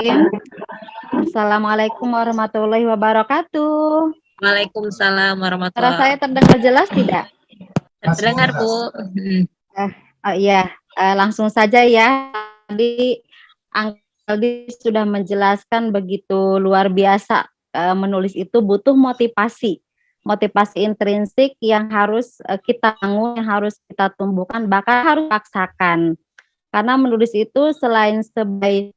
Bismillahirrahmanirrahim. Assalamualaikum warahmatullahi wabarakatuh. Waalaikumsalam Suara warahmatullahi saya terdengar jelas tidak? Terdengar, Bu. Iya, langsung saja ya. Tadi Angkaldi sudah menjelaskan begitu luar biasa. Menulis itu butuh motivasi intrinsik yang harus kita bangun, yang harus kita tumbuhkan, bahkan harus paksakan. Karena menulis itu selain sebagai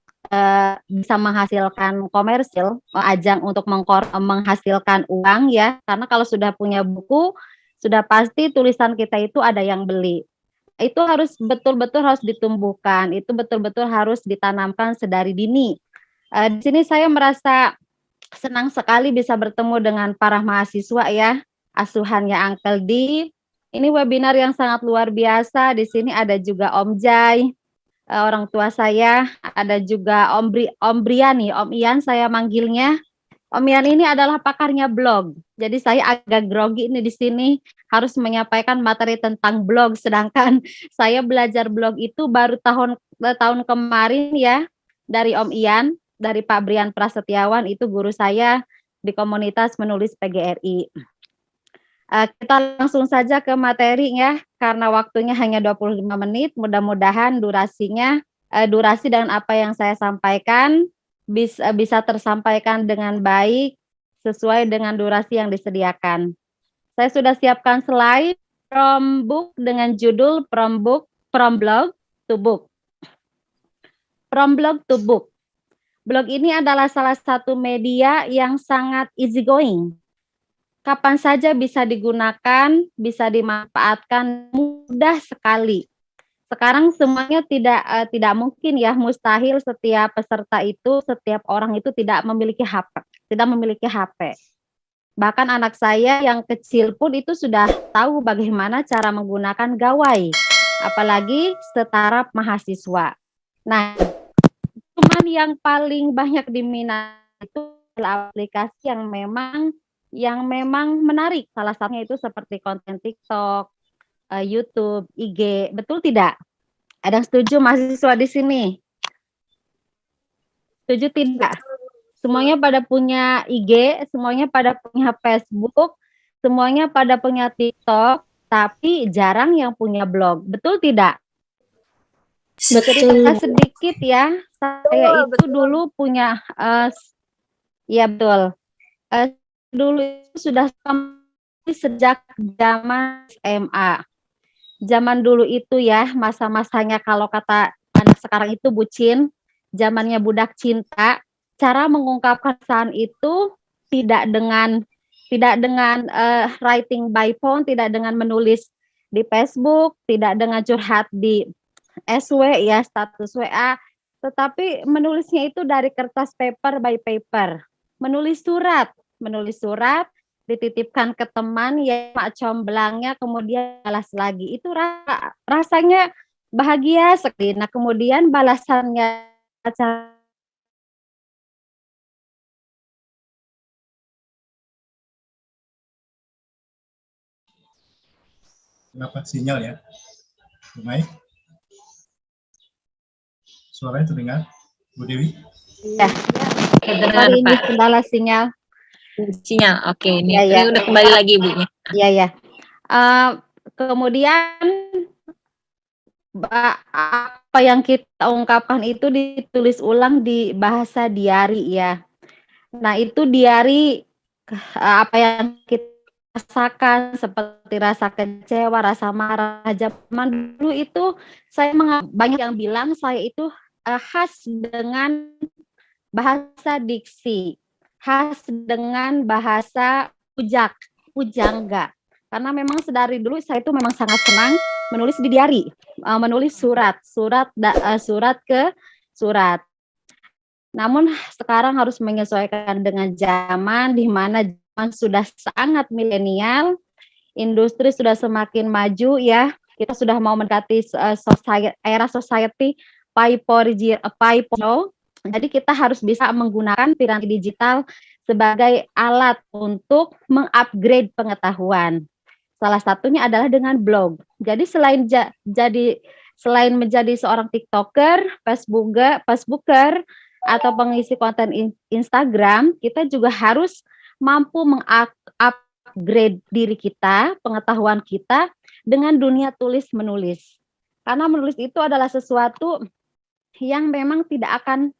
bisa menghasilkan komersil, ajang untuk menghasilkan uang ya. Karena kalau sudah punya buku, sudah pasti tulisan kita itu ada yang beli. Itu harus betul-betul harus ditumbuhkan, itu betul-betul harus ditanamkan sedari dini. Di sini saya merasa senang sekali bisa bertemu dengan para mahasiswa ya, asuhannya Uncle D. Ini webinar yang sangat luar biasa. Di sini ada juga Om Jai, orang tua saya, ada juga Om Briani, Om Ian saya manggilnya. Om Ian ini adalah pakarnya blog. Jadi saya agak grogi nih di sini harus menyampaikan materi tentang blog, sedangkan saya belajar blog itu baru tahun kemarin ya, dari Om Ian, dari Pak Brian Prasetyawan, itu guru saya di komunitas menulis PGRI. Kita langsung saja ke materi ya, karena waktunya hanya 25 menit, mudah-mudahan durasi dan apa yang saya sampaikan bisa tersampaikan dengan baik, sesuai dengan durasi yang disediakan. Saya sudah siapkan slide from book dengan judul From Blog to Book. From Blog to Book. Blog ini adalah salah satu media yang sangat easygoing. Kapan saja bisa digunakan, bisa dimanfaatkan, mudah sekali. Sekarang semuanya tidak mungkin ya, mustahil setiap peserta itu, setiap orang itu tidak memiliki HP. Bahkan anak saya yang kecil pun itu sudah tahu bagaimana cara menggunakan gawai, apalagi setaraf mahasiswa. Nah, cuman yang paling banyak diminati itu adalah aplikasi yang memang menarik. Salah satunya itu seperti konten TikTok, YouTube, IG. Betul tidak? Ada yang setuju mahasiswa di sini? Setuju tidak? Semuanya pada punya IG, semuanya pada punya Facebook, semuanya pada punya TikTok, tapi jarang yang punya blog. Betul tidak? Cerita sedikit ya. Saya itu dulu punya, ya betul. Dulu itu sudah sejak zaman SMA. Zaman dulu itu ya, masa-masanya kalau kata anak sekarang itu bucin, zamannya budak cinta. Cara mengungkapkan perasaan itu tidak dengan writing by phone, tidak dengan menulis di Facebook, tidak dengan curhat di SW ya, status WA, tetapi menulisnya itu dari kertas paper by paper. Menulis surat, dititipkan ke teman ya, mak comblangnya, kemudian balas lagi. Itu rasanya bahagia sekali. Nah, kemudian balasannya dapat sinyal ya, baik. Suaranya terdengar, Bu Dewi? Ya, terdengar ini Pak. kendala sinyal. Oke, ini udah kembali lagi Ibunya. Iya. Kemudian apa yang kita ungkapkan itu ditulis ulang di bahasa diari ya. Nah, itu diari apa yang kita rasakan, seperti rasa kecewa, rasa marah. Zaman dulu itu banyak yang bilang saya itu khas dengan bahasa diksi, khas dengan bahasa pujangga. Karena memang sedari dulu saya itu memang sangat senang menulis di diari, menulis surat ke surat. Namun sekarang harus menyesuaikan dengan zaman, di mana zaman sudah sangat milenial, industri sudah semakin maju ya. Kita sudah mau mendekati era society 5.0. Jadi kita harus bisa menggunakan piranti digital sebagai alat untuk mengupgrade pengetahuan. Salah satunya adalah dengan blog. Jadi selain menjadi seorang TikToker, Facebooker, atau pengisi konten Instagram, kita juga harus mampu mengupgrade diri kita, pengetahuan kita dengan dunia tulis menulis. Karena menulis itu adalah sesuatu yang memang tidak akan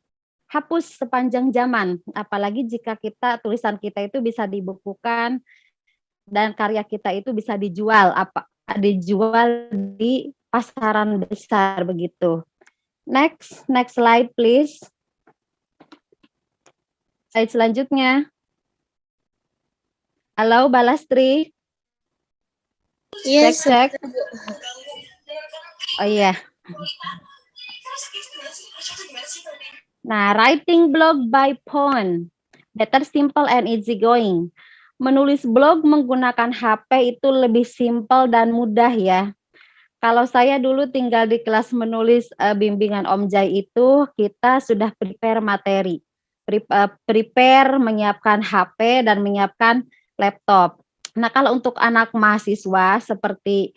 hapus sepanjang zaman, apalagi jika tulisan kita itu bisa dibukukan dan karya kita itu bisa dijual di pasaran besar begitu. Next slide please. Slide selanjutnya. Halo Balastri. Yes. Cek. Oh iya. Nah, writing blog by phone. Better, simple, and easy going. Menulis blog menggunakan HP itu lebih simpel dan mudah ya. Kalau saya dulu tinggal di kelas menulis bimbingan Om Jai itu, kita sudah prepare materi. Prepare menyiapkan HP dan menyiapkan laptop. Nah, kalau untuk anak mahasiswa seperti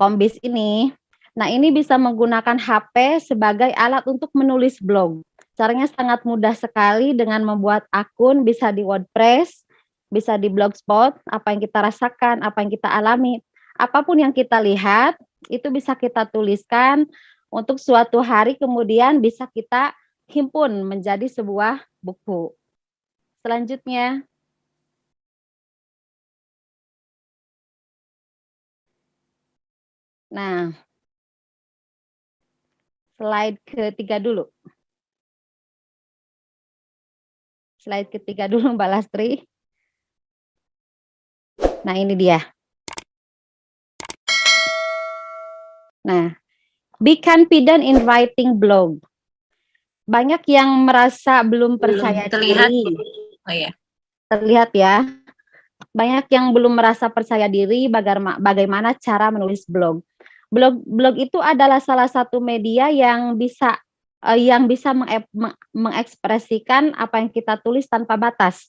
Kombis ini, nah ini bisa menggunakan HP sebagai alat untuk menulis blog. Caranya sangat mudah sekali dengan membuat akun, bisa di WordPress, bisa di Blogspot, apa yang kita rasakan, apa yang kita alami, apapun yang kita lihat, itu bisa kita tuliskan untuk suatu hari kemudian bisa kita himpun menjadi sebuah buku. Selanjutnya. Nah, slide ketiga dulu. Slide ketiga dulu Mbak Lastri. Nah, ini dia. Nah, be confident in writing blog. Banyak yang merasa belum percaya diri. Oh ya. Terlihat ya. Banyak yang belum merasa percaya diri bagaimana cara menulis blog. Blog itu adalah salah satu media yang bisa mengekspresikan apa yang kita tulis tanpa batas.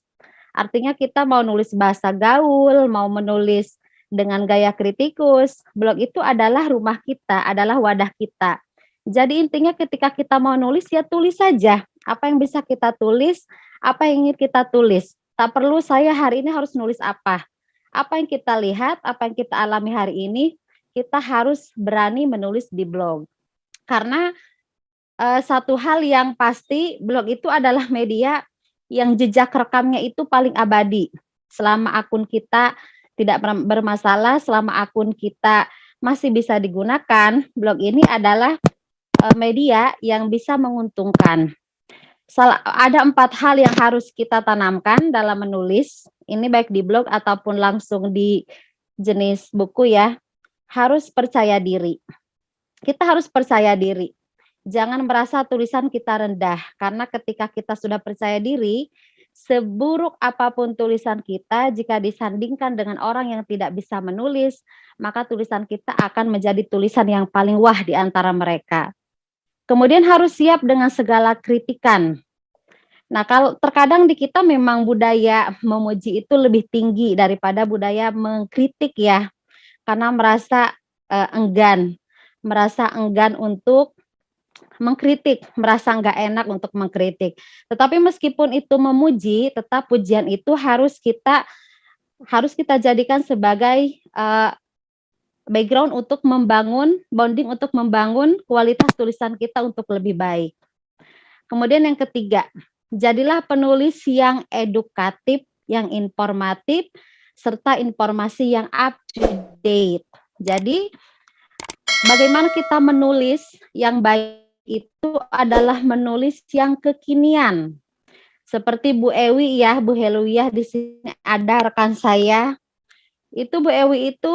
Artinya kita mau nulis bahasa gaul, mau menulis dengan gaya kritikus, blog itu adalah rumah kita, adalah wadah kita. Jadi intinya ketika kita mau nulis ya tulis saja apa yang bisa kita tulis, apa yang ingin kita tulis. Tak perlu saya hari ini harus nulis apa. Apa yang kita lihat, apa yang kita alami hari ini, kita harus berani menulis di blog. Karena satu hal yang pasti, blog itu adalah media yang jejak rekamnya itu paling abadi. Selama akun kita tidak bermasalah, selama akun kita masih bisa digunakan, blog ini adalah media yang bisa menguntungkan. Ada 4 hal yang harus kita tanamkan dalam menulis, ini baik di blog ataupun langsung di jenis buku ya, harus percaya diri. Kita harus percaya diri. Jangan merasa tulisan kita rendah, karena ketika kita sudah percaya diri, seburuk apapun tulisan kita, jika disandingkan dengan orang yang tidak bisa menulis, maka tulisan kita akan menjadi tulisan yang paling wah di antara mereka. Kemudian harus siap dengan segala kritikan. Nah, kalau terkadang di kita memang budaya memuji itu lebih tinggi daripada budaya mengkritik ya, karena merasa enggan untuk mengkritik, merasa enggak enak untuk mengkritik. Tetapi meskipun itu memuji, tetap pujian itu harus kita jadikan sebagai background untuk membangun bonding, untuk membangun kualitas tulisan kita untuk lebih baik. Kemudian yang ketiga, jadilah penulis yang edukatif, yang informatif, serta informasi yang up to date. Jadi, bagaimana kita menulis yang baik itu adalah menulis yang kekinian. Seperti Bu Ewi ya, Bu Helwiyah di sini ada rekan saya. Itu Bu Ewi itu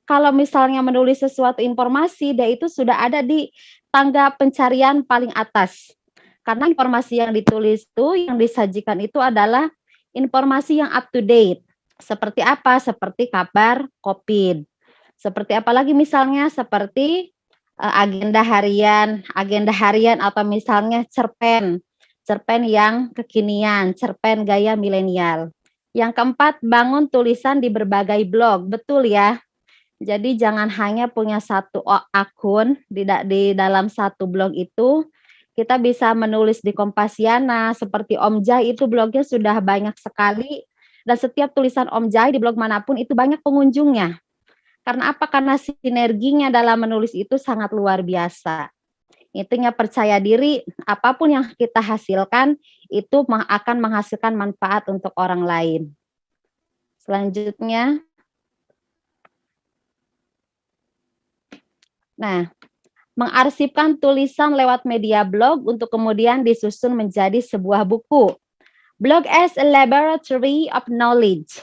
kalau misalnya menulis sesuatu informasi, dia itu sudah ada di tangga pencarian paling atas. Karena informasi yang ditulis itu, yang disajikan itu adalah informasi yang up to date. Seperti apa? Seperti kabar COVID. Seperti apa lagi misalnya? Seperti agenda harian atau misalnya cerpen yang kekinian, cerpen gaya milenial. Yang keempat, bangun tulisan di berbagai blog. Betul ya? Jadi jangan hanya punya satu akun di dalam satu blog itu, Kita bisa menulis di Kompasiana, seperti Om Jai itu blognya sudah banyak sekali, dan setiap tulisan Om Jai di blog manapun itu banyak pengunjungnya. Karena apa? Karena sinerginya dalam menulis itu sangat luar biasa. Intinya percaya diri, apapun yang kita hasilkan itu akan menghasilkan manfaat untuk orang lain. Selanjutnya, nah, mengarsipkan tulisan lewat media blog untuk kemudian disusun menjadi sebuah buku. Blog as a laboratory of knowledge.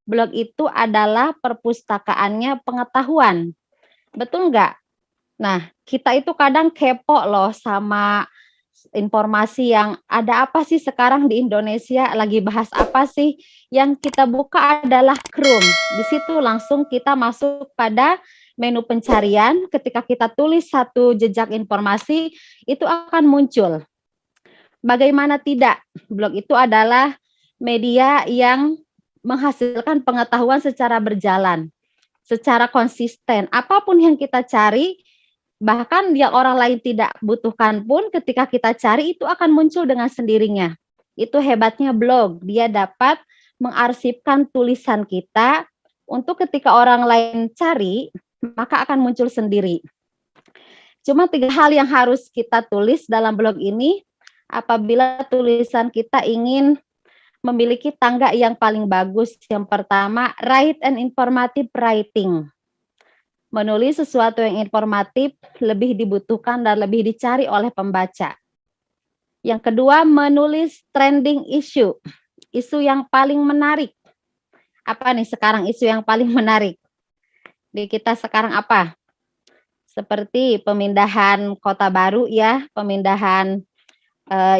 Blog itu adalah perpustakaannya pengetahuan. Betul nggak? Nah, kita itu kadang kepo loh sama informasi yang ada apa sih sekarang di Indonesia, lagi bahas apa sih. Yang kita buka adalah Chrome. Di situ langsung kita masuk pada menu pencarian, ketika kita tulis satu jejak informasi, itu akan muncul. Bagaimana tidak? Blog itu adalah media yang menghasilkan pengetahuan secara berjalan, secara konsisten. Apapun yang kita cari, bahkan yang orang lain tidak butuhkan pun, ketika kita cari itu akan muncul dengan sendirinya. Itu hebatnya blog, dia dapat mengarsipkan tulisan kita untuk ketika orang lain cari, maka akan muncul sendiri. Cuma 3 hal yang harus kita tulis dalam blog ini apabila tulisan kita ingin memiliki tangga yang paling bagus. Yang pertama, write an informative writing. Menulis sesuatu yang informatif lebih dibutuhkan dan lebih dicari oleh pembaca. Yang kedua, menulis trending issue. Isu yang paling menarik. Apa nih sekarang isu yang paling menarik? Di kita sekarang apa? Seperti pemindahan kota baru ya, pemindahan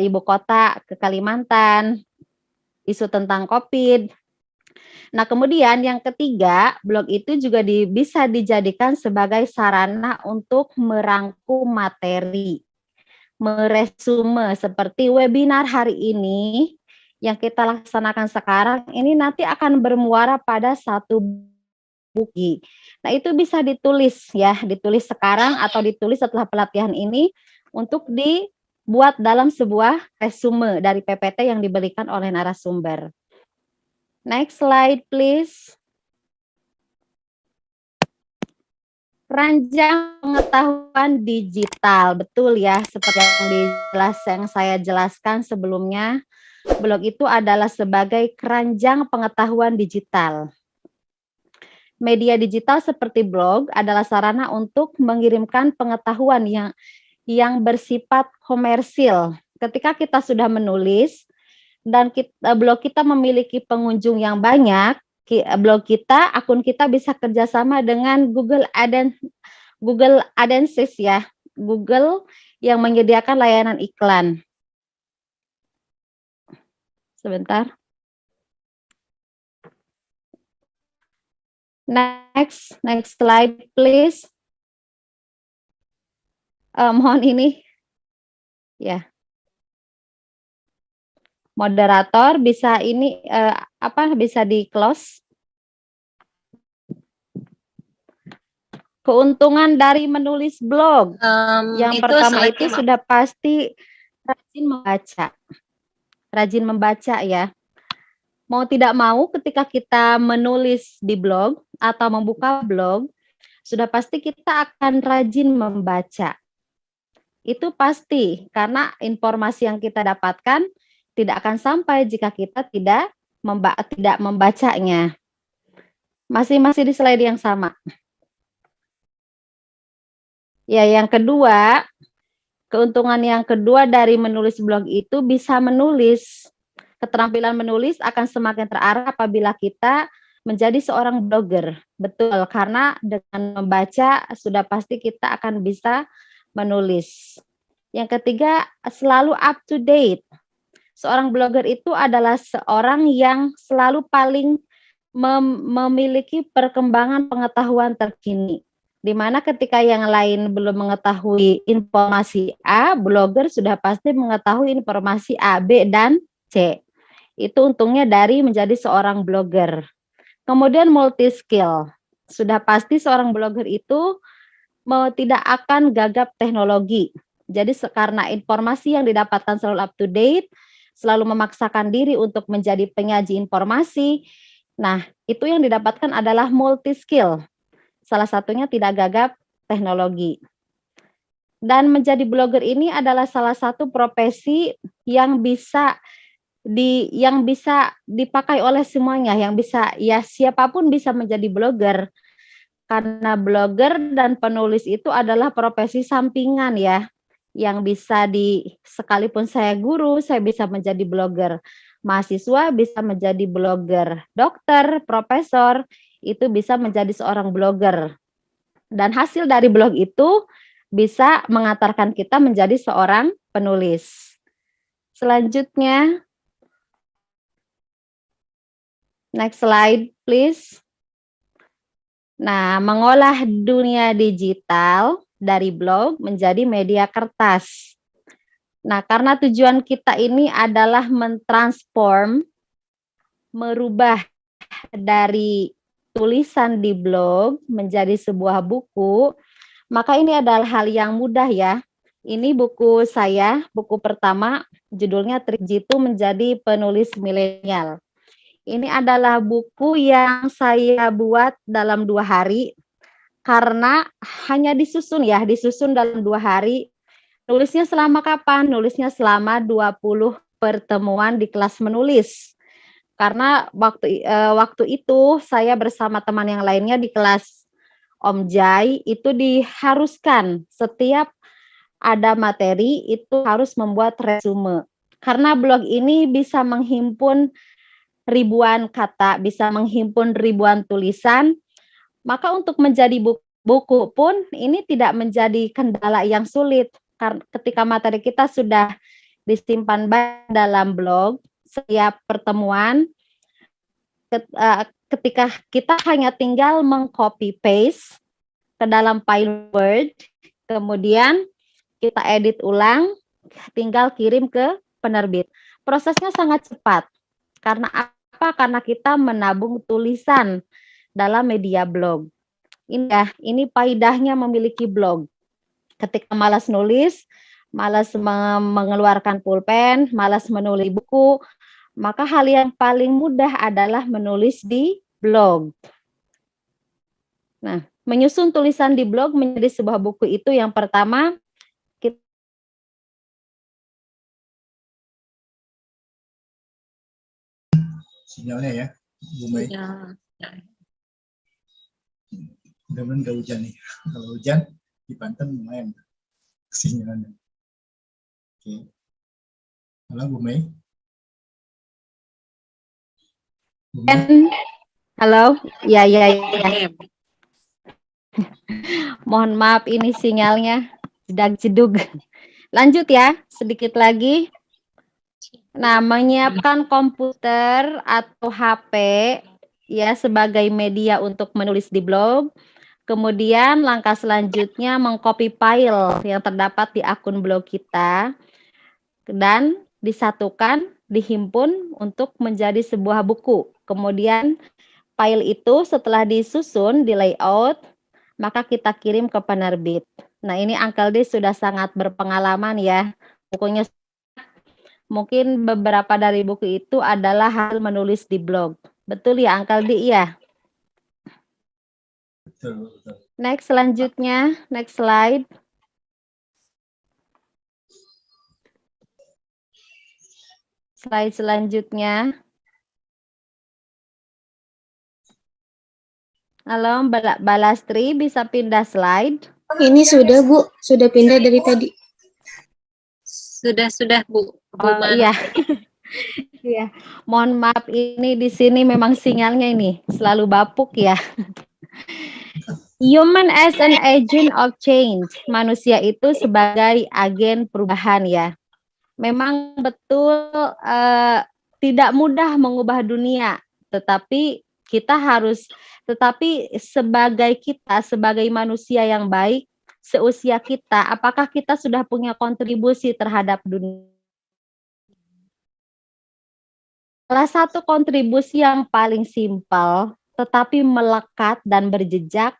ibu kota ke Kalimantan, isu tentang COVID. Nah, kemudian yang ketiga, blog itu juga bisa dijadikan sebagai sarana untuk merangkum materi, meresume seperti webinar hari ini yang kita laksanakan sekarang, ini nanti akan bermuara pada satu buku. Nah, itu bisa ditulis ya, ditulis sekarang atau ditulis setelah pelatihan ini untuk dibuat dalam sebuah resume dari PPT yang diberikan oleh narasumber. Next slide, please. Ranjang pengetahuan digital, betul ya, seperti yang saya jelaskan sebelumnya, blog itu adalah sebagai keranjang pengetahuan digital. Media digital seperti blog adalah sarana untuk mengirimkan pengetahuan yang bersifat komersil. Ketika kita sudah menulis dan blog kita memiliki pengunjung yang banyak, akun kita bisa kerjasama dengan Google AdSense ya, Google yang menyediakan layanan iklan. Sebentar. Next slide please. Mohon ini ya. Moderator bisa ini bisa di close. Keuntungan dari menulis blog. Yang pertama itu sudah pasti rajin membaca ya. Mau tidak mau ketika kita menulis di blog atau membuka blog, sudah pasti kita akan rajin membaca. Itu pasti, karena informasi yang kita dapatkan tidak akan sampai jika kita tidak membacanya. Masih di slide yang sama. Ya, yang kedua, keuntungan yang kedua dari menulis blog itu bisa menulis. Keterampilan menulis akan semakin terarah apabila kita menjadi seorang blogger. Betul, karena dengan membaca sudah pasti kita akan bisa menulis. Yang ketiga, selalu up to date. Seorang blogger itu adalah seorang yang selalu paling memiliki perkembangan pengetahuan terkini. Di mana ketika yang lain belum mengetahui informasi A, blogger sudah pasti mengetahui informasi A, B, dan C. Itu untungnya dari menjadi seorang blogger. Kemudian multi skill. Sudah pasti seorang blogger itu tidak akan gagap teknologi. Jadi karena informasi yang didapatkan selalu up to date, selalu memaksakan diri untuk menjadi penyaji informasi. Nah, itu yang didapatkan adalah multi skill. Salah satunya tidak gagap teknologi. Dan menjadi blogger ini adalah salah satu profesi yang bisa dipakai oleh semuanya, yang bisa ya siapapun bisa menjadi blogger. Karena blogger dan penulis itu adalah profesi sampingan ya, yang bisa sekalipun saya guru, saya bisa menjadi blogger. Mahasiswa bisa menjadi blogger, dokter, profesor, itu bisa menjadi seorang blogger. Dan hasil dari blog itu bisa mengantarkan kita menjadi seorang penulis. Selanjutnya, next slide please. Nah, mengolah dunia digital dari blog menjadi media kertas. Nah, karena tujuan kita ini adalah merubah dari tulisan di blog menjadi sebuah buku, maka ini adalah hal yang mudah ya. Ini buku saya, buku pertama, judulnya Trik Jitu Menjadi Penulis Milenial. Ini adalah buku yang saya buat dalam 2 hari, karena hanya disusun dalam 2 hari. Nulisnya selama kapan? Nulisnya selama 20 pertemuan di kelas menulis. Karena waktu itu saya bersama teman yang lainnya di kelas Om Jai, itu diharuskan setiap ada materi itu harus membuat resume. Karena blog ini bisa menghimpun ribuan kata, bisa menghimpun ribuan tulisan, maka untuk menjadi buku pun ini tidak menjadi kendala yang sulit. Karena ketika materi kita sudah disimpan dalam blog, setiap pertemuan, ketika kita hanya tinggal meng-copy paste ke dalam file Word, kemudian kita edit ulang, tinggal kirim ke penerbit. Prosesnya sangat cepat. Karena apa? Karena kita menabung tulisan dalam media blog. Ini faedahnya memiliki blog. Ketika malas nulis, malas mengeluarkan pulpen, malas menulis buku, maka hal yang paling mudah adalah menulis di blog. Nah, menyusun tulisan di blog menjadi sebuah buku itu yang pertama, sinyalnya ya, Bu Mei. Ya. Mudah-mudahan nggak hujan nih. Kalau hujan di Banten lumayan sinyalnya. Oke. Halo Bu Mei. Bu Mei. Halo, ya. Mohon maaf ini sinyalnya jedag-jedug. Lanjut ya, sedikit lagi. Nah, menyiapkan komputer atau HP ya sebagai media untuk menulis di blog. Kemudian langkah selanjutnya mengcopy file yang terdapat di akun blog kita dan disatukan, dihimpun untuk menjadi sebuah buku. Kemudian file itu setelah disusun, di layout, maka kita kirim ke penerbit. Nah, ini Uncle D sudah sangat berpengalaman ya. Bukunya mungkin beberapa dari buku itu adalah hasil menulis di blog. Betul ya Uncle D ya? Betul. Next, selanjutnya, next slide. Slide selanjutnya. Halo, Mbak Balastri, bisa pindah slide? Ini sudah, Bu. Sudah pindah dari tadi. Sudah, Bu. Oh, iya. Iya. Mohon maaf, ini di sini memang sinyalnya ini selalu bapuk ya. Human as an agent of change. Manusia itu sebagai agen perubahan ya. Memang betul tidak mudah mengubah dunia, tetapi sebagai manusia yang baik, seusia kita, apakah kita sudah punya kontribusi terhadap dunia? Salah satu kontribusi yang paling simpel, tetapi melekat dan berjejak,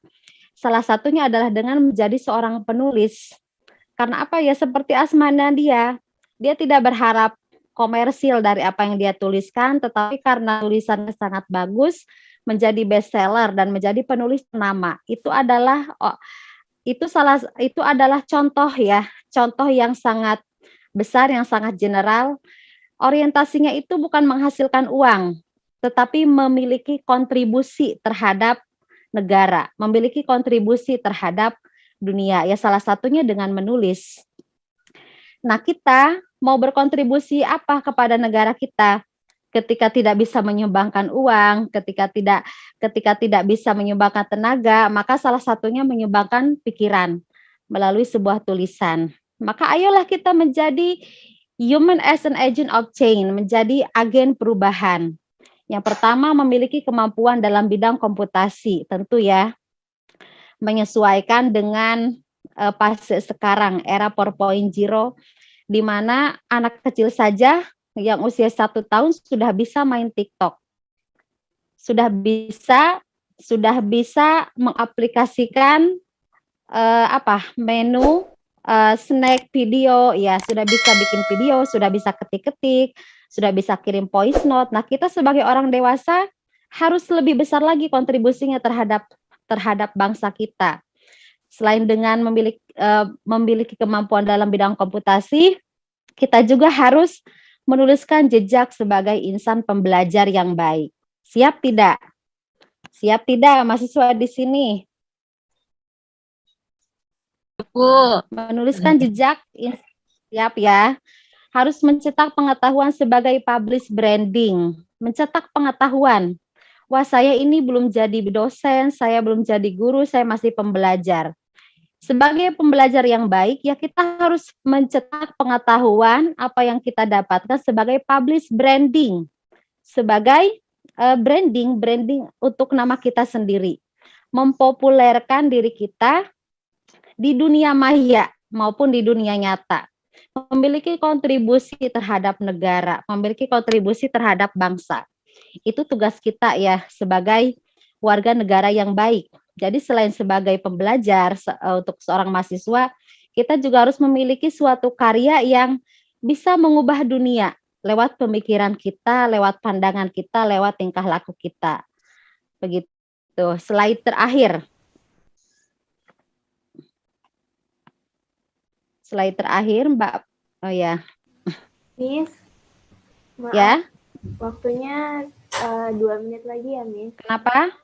salah satunya adalah dengan menjadi seorang penulis. Karena apa ya, seperti Asmana dia tidak berharap komersil dari apa yang dia tuliskan, tetapi karena tulisannya sangat bagus, menjadi bestseller dan menjadi penulis ternama. Itu adalah contoh ya, contoh yang sangat besar, yang sangat general. Orientasinya itu bukan menghasilkan uang, tetapi memiliki kontribusi terhadap negara, memiliki kontribusi terhadap dunia. Ya salah satunya dengan menulis. Nah, kita mau berkontribusi apa kepada negara kita? Ketika tidak bisa menyumbangkan uang, ketika tidak bisa menyumbangkan tenaga, maka salah satunya menyumbangkan pikiran melalui sebuah tulisan. Maka ayolah kita menjadi human as an agent of change, menjadi agen perubahan. Yang pertama, memiliki kemampuan dalam bidang komputasi, tentu ya, menyesuaikan dengan fase sekarang, era 4.0, di mana anak kecil saja yang usia 1 tahun sudah bisa main TikTok, sudah bisa mengaplikasikan menu snack video, ya sudah bisa bikin video, sudah bisa ketik-ketik, sudah bisa kirim voice note. Nah, kita sebagai orang dewasa harus lebih besar lagi kontribusinya terhadap bangsa kita. Selain dengan memiliki kemampuan dalam bidang komputasi, kita juga harus menuliskan jejak sebagai insan pembelajar yang baik. Siap tidak? Siap tidak mahasiswa di sini? Bu. Menuliskan jejak, siap ya. Harus mencetak pengetahuan sebagai publish branding. Mencetak pengetahuan. Wah, saya ini belum jadi dosen, saya belum jadi guru, saya masih pembelajar. Sebagai pembelajar yang baik, ya kita harus mencetak pengetahuan apa yang kita dapatkan sebagai publish branding, sebagai branding untuk nama kita sendiri, mempopulerkan diri kita di dunia maya maupun di dunia nyata, memiliki kontribusi terhadap negara, memiliki kontribusi terhadap bangsa. Itu tugas kita ya sebagai warga negara yang baik. Jadi selain sebagai pembelajar untuk seorang mahasiswa, kita juga harus memiliki suatu karya yang bisa mengubah dunia lewat pemikiran kita, lewat pandangan kita, lewat tingkah laku kita. Begitu. Slide terakhir. Slide terakhir, Mbak. Oh ya. Miss, maaf, ya. Waktunya 2 menit lagi ya, Miss. Kenapa?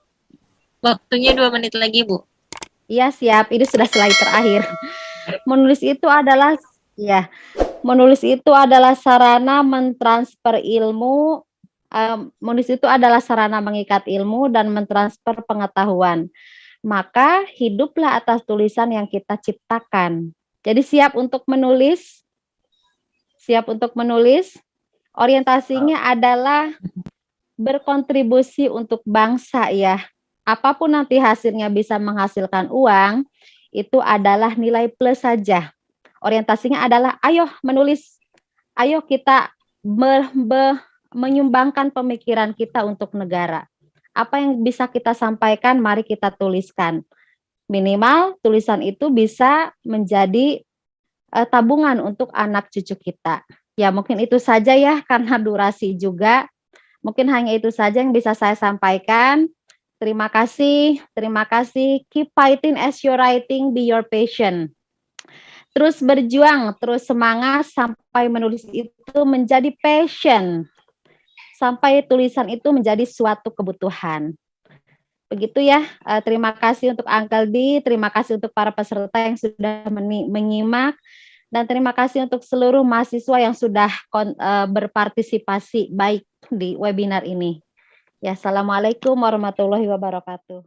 Waktunya 2 menit lagi, Bu. Iya, siap. Ini sudah slide terakhir. Menulis itu adalah sarana mentransfer ilmu. Menulis itu adalah sarana mengikat ilmu dan mentransfer pengetahuan. Maka hiduplah atas tulisan yang kita ciptakan. Jadi siap untuk menulis. Siap untuk menulis. Orientasinya adalah berkontribusi untuk bangsa ya. Apapun nanti hasilnya bisa menghasilkan uang, itu adalah nilai plus saja. Orientasinya adalah ayo menulis, ayo kita menyumbangkan pemikiran kita untuk negara. Apa yang bisa kita sampaikan, mari kita tuliskan. Minimal tulisan itu bisa menjadi tabungan untuk anak cucu kita. Ya mungkin itu saja ya, karena durasi juga. Mungkin hanya itu saja yang bisa saya sampaikan. Terima kasih. Keep fighting as you're writing, be your passion. Terus berjuang, terus semangat sampai menulis itu menjadi passion. Sampai tulisan itu menjadi suatu kebutuhan. Begitu ya. Terima kasih untuk Uncle D, terima kasih untuk para peserta yang sudah menyimak, dan terima kasih untuk seluruh mahasiswa yang sudah berpartisipasi baik di webinar ini. Ya, assalamualaikum warahmatullahi wabarakatuh.